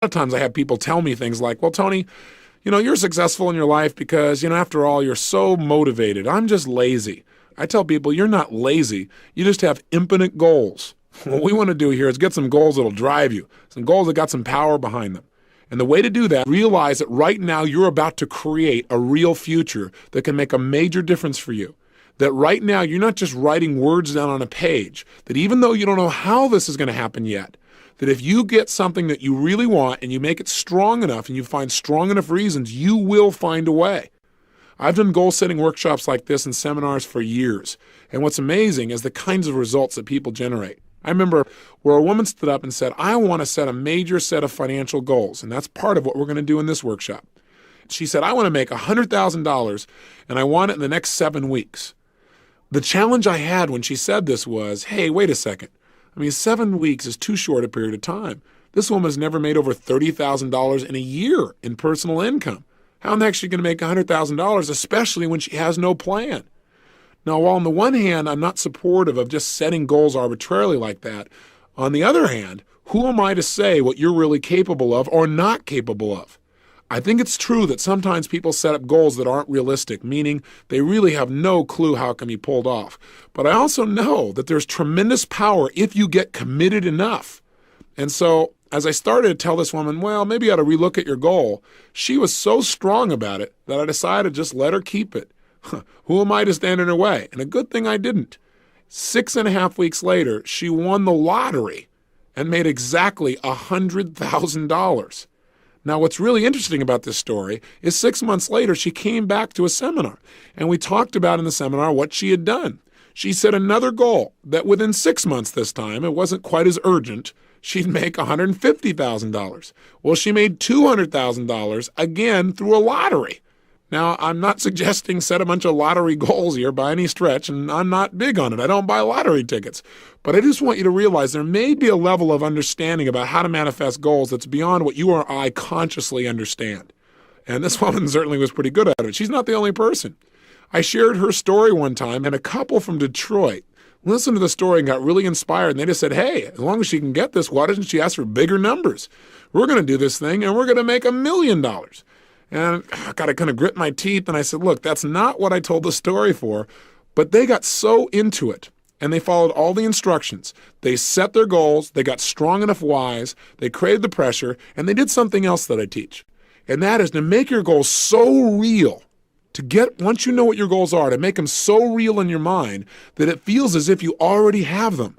of times I have people tell me things like, well, Tony, you're successful in your life because, after all, you're so motivated. I'm just lazy. I tell people, you're not lazy. You just have infinite goals. What we want to do here is get some goals that'll drive you, some goals that got some power behind them. And the way to do that, realize that right now you're about to create a real future that can make a major difference for you. That right now you're not just writing words down on a page, that even though you don't know how this is going to happen yet, that if you get something that you really want and you make it strong enough and you find strong enough reasons, you will find a way. I've done goal-setting workshops like this and seminars for years. And what's amazing is the kinds of results that people generate. I remember where a woman stood up and said, I want to set a major set of financial goals. And that's part of what we're going to do in this workshop. She said, I want to make $100,000 and I want it in the next 7 weeks. The challenge I had when she said this was, hey, wait a second. 7 weeks is too short a period of time. This woman has never made over $30,000 in a year in personal income. How in the heck is she going to make $100,000, especially when she has no plan? Now, while on the one hand, I'm not supportive of just setting goals arbitrarily like that, on the other hand, who am I to say what you're really capable of or not capable of? I think it's true that sometimes people set up goals that aren't realistic, meaning they really have no clue how it can be pulled off. But I also know that there's tremendous power if you get committed enough. And so as I started to tell this woman, well, maybe you ought to relook at your goal, she was so strong about it that I decided to just let her keep it. Who am I to stand in her way? And a good thing I didn't. 6.5 weeks later, she won the lottery and made exactly $100,000. Now, what's really interesting about this story is 6 months later, she came back to a seminar, and we talked about in the seminar what she had done. She set another goal that within 6 months this time, it wasn't quite as urgent, she'd make $150,000. Well, she made $200,000 again through a lottery. Now, I'm not suggesting set a bunch of lottery goals here by any stretch, and I'm not big on it. I don't buy lottery tickets. But I just want you to realize there may be a level of understanding about how to manifest goals that's beyond what you or I consciously understand. And this woman certainly was pretty good at it. She's not the only person. I shared her story one time, and a couple from Detroit listened to the story and got really inspired. And they just said, hey, as long as she can get this, why doesn't she ask for bigger numbers? We're going to do this thing, and we're going to make $1 million. And I got to kind of grit my teeth, and I said, look, that's not what I told the story for. But they got so into it, and they followed all the instructions. They set their goals, they got strong enough whys, they created the pressure, and they did something else that I teach. And that is to make your goals so real, once you know what your goals are, to make them so real in your mind that it feels as if you already have them.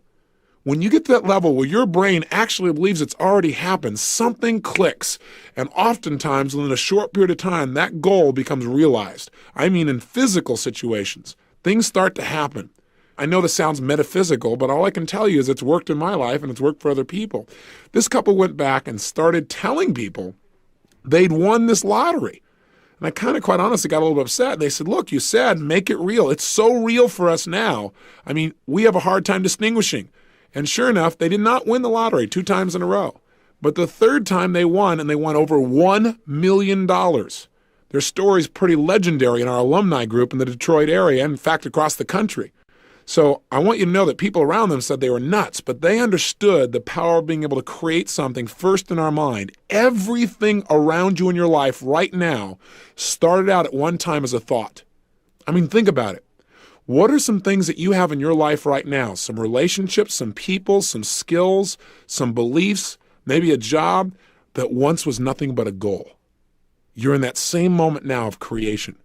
When you get to that level where your brain actually believes it's already happened, something clicks. And oftentimes, within a short period of time, that goal becomes realized. I mean, in physical situations, things start to happen. I know this sounds metaphysical, but all I can tell you is it's worked in my life and it's worked for other people. This couple went back and started telling people they'd won this lottery. And I kind of, quite honestly, got a little bit upset. They said, look, you said make it real. It's so real for us now. We have a hard time distinguishing. And sure enough, they did not win the lottery 2 times in a row. But the third time they won, and they won over $1 million. Their story's pretty legendary in our alumni group in the Detroit area, and in fact, across the country. So I want you to know that people around them said they were nuts, but they understood the power of being able to create something first in our mind. Everything around you in your life right now started out at one time as a thought. Think about it. What are some things that you have in your life right now? Some relationships, some people, some skills, some beliefs, maybe a job that once was nothing but a goal. You're in that same moment now of creation.